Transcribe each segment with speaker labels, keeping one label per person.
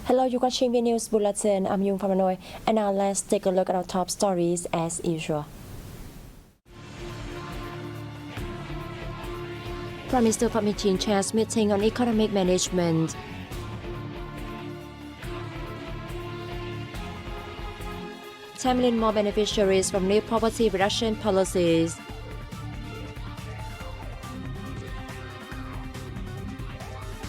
Speaker 1: Hello, you're watching Vnews Bulletin. I'm Yung from Hanoi, and now let's take a look at our top stories as usual. Prime Minister Phạm Minh Chính chairs meeting on economic management. $10 million more beneficiaries from new poverty reduction policies.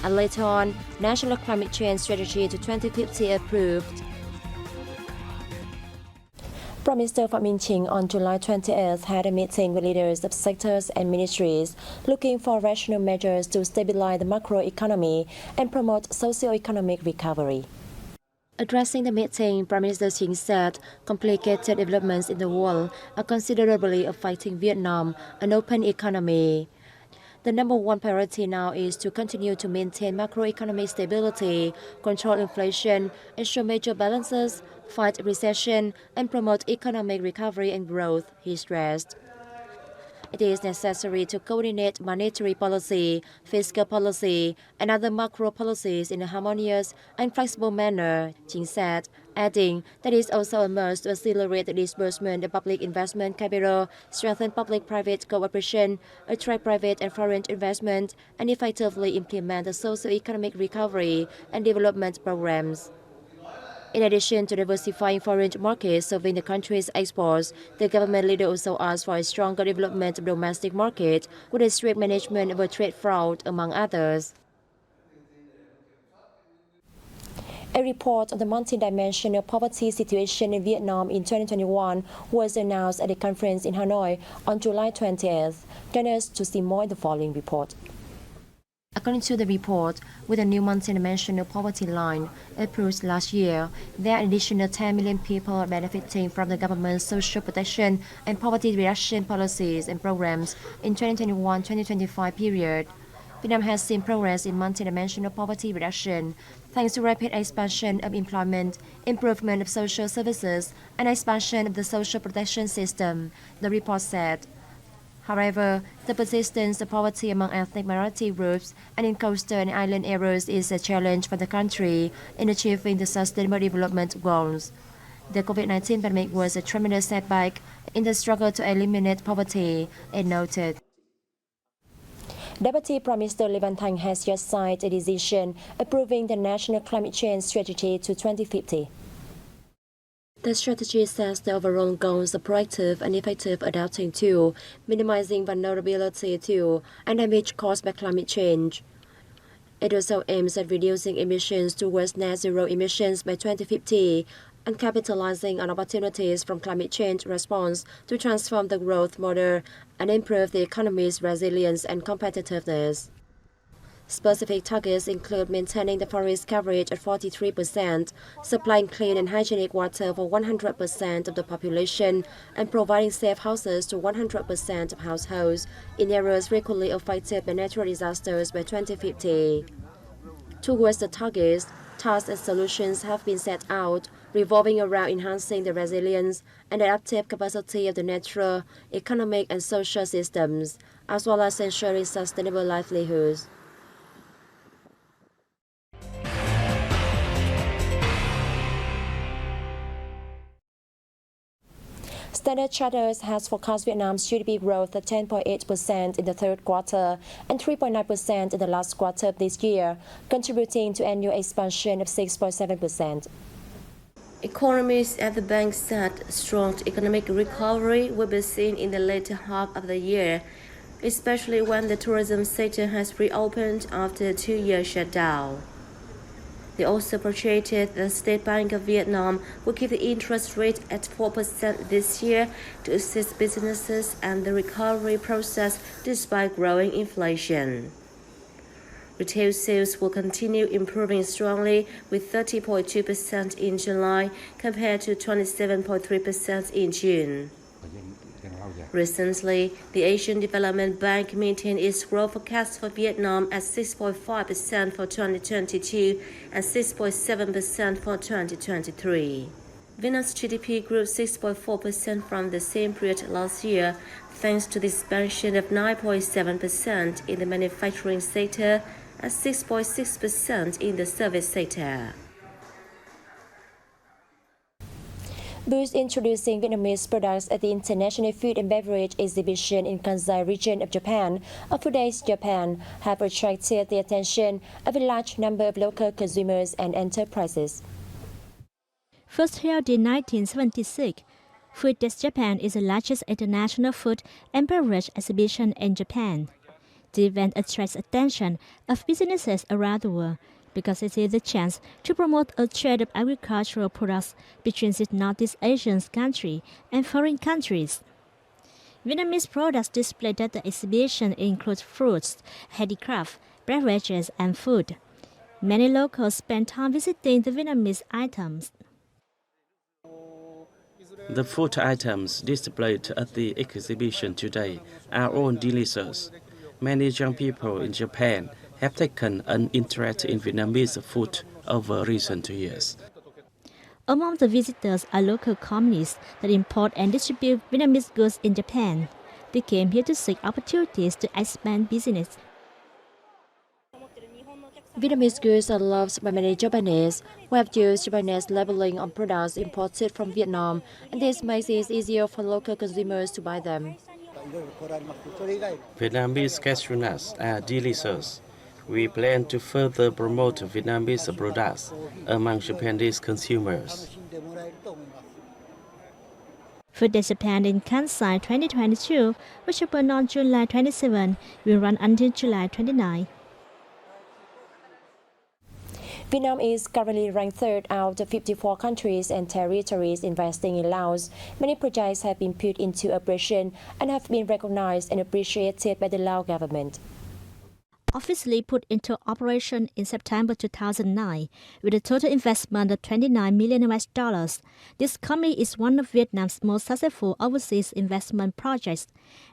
Speaker 1: And later on, National Climate Change Strategy to 2050 approved. Prime Minister Phạm Minh Chính on July 28th had a meeting with leaders of sectors and ministries looking for rational measures to stabilize the macroeconomy and promote socio-economic recovery. Addressing the meeting, Prime Minister Chính said complicated developments in the world are considerably affecting Vietnam, an open economy. The number one priority now is to continue to maintain macroeconomic stability, control inflation, ensure major balances, fight recession, and promote economic recovery and growth, he stressed. It is necessary to coordinate monetary policy, fiscal policy, and other macro policies in a harmonious and flexible manner, Chính said, adding that it is also a must to accelerate the disbursement of public investment capital, strengthen public-private cooperation, attract private and foreign investment, and effectively implement the socio-economic recovery and development programs. In addition to diversifying foreign markets serving the country's exports, the government leader also asked for a stronger development of domestic market with a strict management of trade fraud, among others. A report on the multidimensional poverty situation in Vietnam in 2021 was announced at a conference in Hanoi on July 20th. Join us to see more in the following report. According to the report, with a new multidimensional poverty line approved last year, there are an additional 10 million people benefiting from the government's social protection and poverty reduction policies and programs in 2021-2025 period. Vietnam has seen progress in multidimensional poverty reduction thanks to rapid expansion of employment, improvement of social services, and expansion of the social protection system, the report said. However, the persistence of poverty among ethnic minority groups and in coastal and island areas is a challenge for the country in achieving the sustainable development goals. The COVID-19 pandemic was a tremendous setback in the struggle to eliminate poverty, it noted. Deputy Prime Minister Lê Văn Thành has just signed a decision approving the National Climate Change Strategy to 2050. The strategy sets the overall goals of proactive and effective adapting to, minimizing vulnerability to, and damage caused by climate change. It also aims at reducing emissions towards net zero emissions by 2050 and capitalizing on opportunities from climate change response to transform the growth model and improve the economy's resilience and competitiveness. Specific targets include maintaining the forest coverage at 43%, supplying clean and hygienic water for 100% of the population, and providing safe houses to 100% of households in areas frequently affected by natural disasters by 2050. Towards the targets, tasks and solutions have been set out, revolving around enhancing the resilience and adaptive capacity of the natural, economic, and social systems, as well as ensuring sustainable livelihoods. Standard Chartered has forecast Vietnam's GDP growth at 10.8% in the third quarter and 3.9% in the last quarter of this year, contributing to annual expansion of 6.7%.
Speaker 2: Economists at the bank said strong economic recovery will be seen in the later half of the year, especially when the tourism sector has reopened after a 2-year shutdown. They also projected the State Bank of Vietnam will keep the interest rate at 4% this year to assist businesses and the recovery process despite growing inflation. Retail sales will continue improving strongly with 30.2% in July compared to 27.3% in June. Recently, the Asian Development Bank maintained its growth forecast for Vietnam at 6.5% for 2022 and 6.7% for 2023. Vietnam's GDP grew 6.4% from the same period last year, thanks to the expansion of 9.7% in the manufacturing sector and 6.6% in the service sector.
Speaker 1: booths introducing Vietnamese products at the International Food and Beverage Exhibition in Kansai region of Japan, of today's Japan, have attracted the attention of a large number of local consumers and enterprises.
Speaker 3: First held in 1976, Food Days Japan is the largest international food and beverage exhibition in Japan. The event attracts attention of businesses around the world because it is the chance to promote a trade of agricultural products between the Northeast Asian countries and foreign countries. Vietnamese products displayed at the exhibition include fruits, handicraft, beverages, and food. Many locals spend time visiting the Vietnamese items.
Speaker 4: The food items displayed at the exhibition today are all delicious. Many young people in Japan have taken an interest in Vietnamese food over recent years.
Speaker 3: Among the visitors are local companies that import and distribute Vietnamese goods in Japan. They came here to seek opportunities to expand business.
Speaker 1: Vietnamese goods are loved by many Japanese who have used Japanese labeling on products imported from Vietnam, and this makes it easier for local consumers to buy them.
Speaker 4: Vietnamese cashew nuts are delicious. We plan to further promote Vietnamese products among Japanese consumers.
Speaker 3: Food Day Japan in Kansai 2022, which opened on July 27, will run until July 29.
Speaker 1: Vietnam is currently ranked third out of 54 countries and territories investing in Laos. Many projects have been put into operation and have been recognized and appreciated by the Lao government.
Speaker 3: Officially put into operation in September 2009 with a total investment of $29 million. This company is one of Vietnam's most successful overseas investment projects.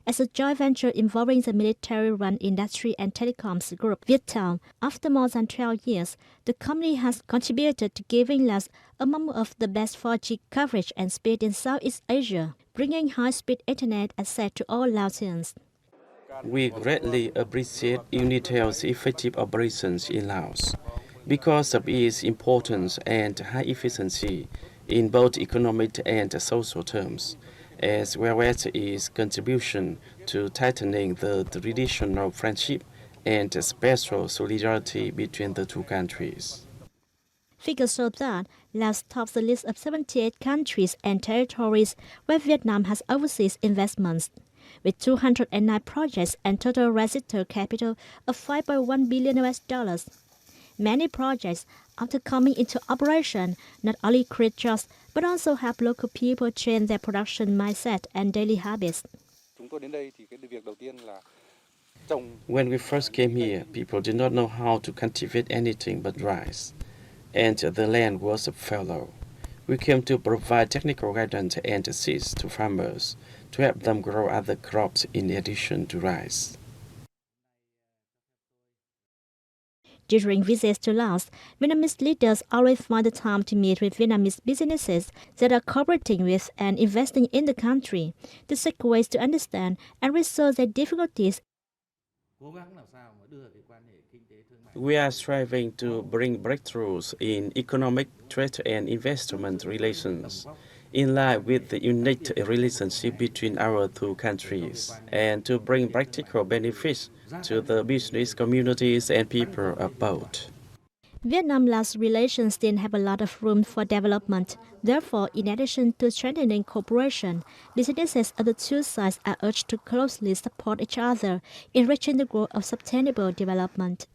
Speaker 3: As a joint venture involving the military-run industry and telecoms group Viettel, after more than 12 years, the company has contributed to giving Laos among of the best 4G coverage and speed in Southeast Asia, bringing high-speed internet access to all Laotians.
Speaker 4: We greatly appreciate Unitel's effective operations in Laos because of its importance and high efficiency in both economic and social terms, as well as its contribution to tightening the traditional friendship and special solidarity between the two countries.
Speaker 3: Figures show that Laos tops the list of 78 countries and territories where Vietnam has overseas investments, with 209 projects and total registered capital of $5.1 billion. Many projects, after coming into operation, not only create jobs but also help local people change their production mindset and daily habits.
Speaker 4: When we first came here, people did not know how to cultivate anything but rice, and the land was fallow. We came to provide technical guidance and seeds to farmers to help them grow other crops in addition to rice.
Speaker 3: During visits to Laos, Vietnamese leaders always find the time to meet with Vietnamese businesses that are cooperating with and investing in the country to seek ways to understand and resolve their difficulties.
Speaker 4: We are striving to bring breakthroughs in economic, trade and investment relations in line with the unique relationship between our two countries, and to bring practical benefits to the business communities and people of both.
Speaker 3: Vietnam-Laos relations still have a lot of room for development. Therefore, in addition to strengthening cooperation, businesses of the two sides are urged to closely support each other in reaching the goal of sustainable development.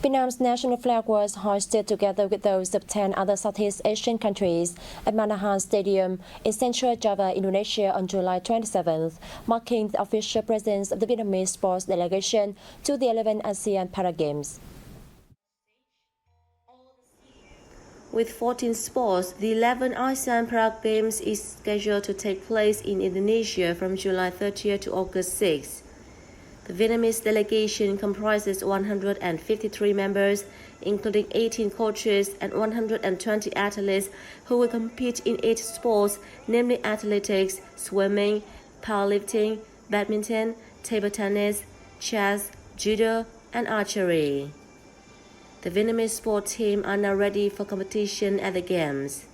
Speaker 1: Vietnam's national flag was hoisted together with those of 10 other Southeast Asian countries at Manahan Stadium in Central Java, Indonesia on July 27th, marking the official presence of the Vietnamese sports delegation to the 11th ASEAN Para Games.
Speaker 2: With 14 sports, the 11th ASEAN Para Games is scheduled to take place in Indonesia from July 30th to August 6th. The Vietnamese delegation comprises 153 members, including 18 coaches and 120 athletes who will compete in 8 sports, namely athletics, swimming, powerlifting, badminton, table tennis, chess, judo, and archery. The Vietnamese sports team are now ready for competition at the Games.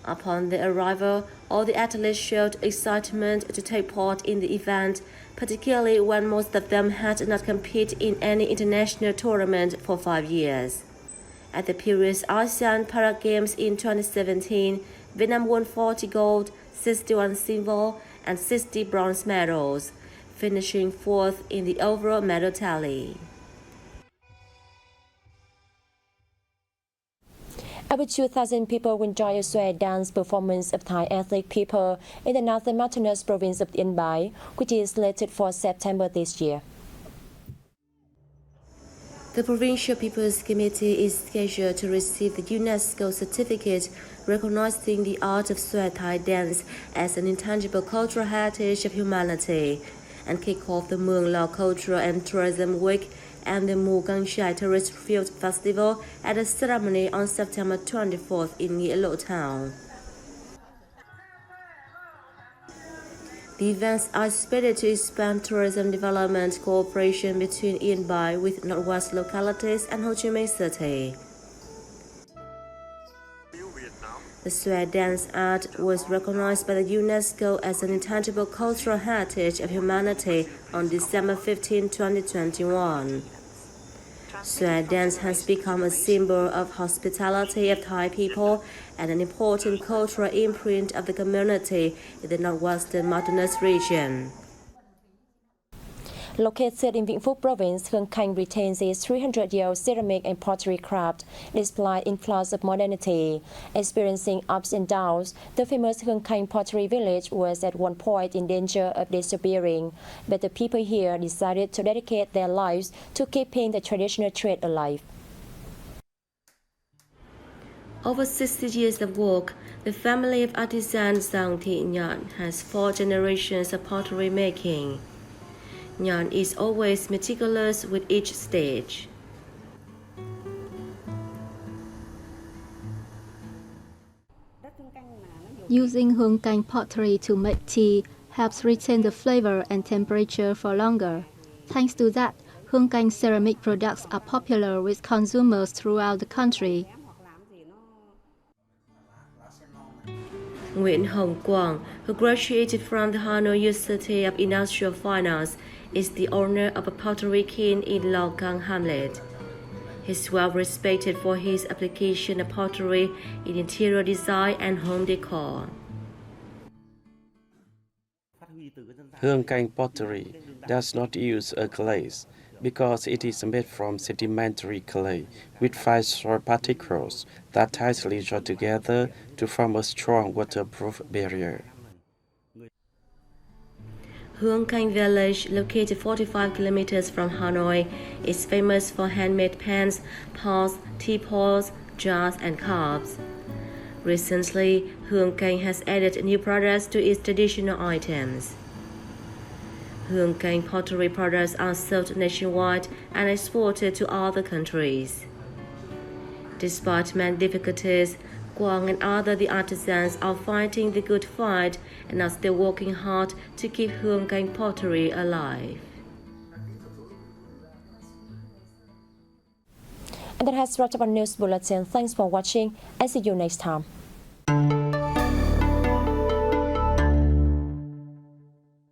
Speaker 2: Upon their arrival, all the athletes showed excitement to take part in the event, particularly when most of them had not competed in any international tournament for 5 years. At the previous Asean Para Games in 2017, Vietnam won 40 gold, 61 silver, and 60 bronze medals, finishing fourth in the overall medal tally.
Speaker 1: About 2,000 people will enjoy a square dance performance of Thai ethnic people in the northern mountainous province of Yên Bái, which is slated for September this year.
Speaker 2: The Provincial People's Committee is scheduled to receive the UNESCO certificate recognizing the art of square Thai dance as an intangible cultural heritage of humanity, and kick off the Mueang Lao Cultural and Tourism Week and the Mu Cang Chai Tourist Field Festival at a ceremony on September 24th in Nghĩa Lộ Town. The events are expected to expand tourism development cooperation between Yên Bái with northwest localities and Ho Chi Minh City. The square dance art was recognized by the UNESCO as an intangible cultural heritage of humanity on December 15, 2021. Square dance has become a symbol of hospitality of Thai people and an important cultural imprint of the community in the northwestern mountainous region.
Speaker 1: Located in Vĩnh Phúc province, Hương Khanh retains its 300-year-old ceramic and pottery craft, displayed in flaws of modernity. Experiencing ups and downs, the famous Hương Khanh pottery village was at one point in danger of disappearing, but the people here decided to dedicate their lives to keeping the traditional trade alive.
Speaker 2: Over 60 years of work, the family of artisan Sang Thị Nhan has 4 generations of pottery making. Nhan is always meticulous with each stage.
Speaker 5: Using Hương Khanh pottery to make tea helps retain the flavor and temperature for longer. Thanks to that, Hương Khanh ceramic products are popular with consumers throughout the country.
Speaker 2: Nguyễn Hồng Quang, who graduated from the Hanoi University of Industrial Finance, is the owner of a pottery kiln in Lao Cang Hamlet. He's well respected for his application of pottery in interior design and home decor.
Speaker 4: Hương Khanh pottery does not use a glaze because it is made from sedimentary clay with 5 soil particles that tightly join together to form a strong waterproof barrier.
Speaker 2: Hương Khanh village, located 45 kilometers from Hanoi, is famous for handmade pans, pots, teapots, jars, and cups. Recently, Hương Khanh has added new products to its traditional items. Hương Khanh pottery products are sold nationwide and exported to other countries. Despite many difficulties, Quang and the artisans are fighting the good fight and are still working hard to keep Hương Khanh pottery alive.
Speaker 1: And that has wrapped up our news bulletin. Thanks for watching and see you next time.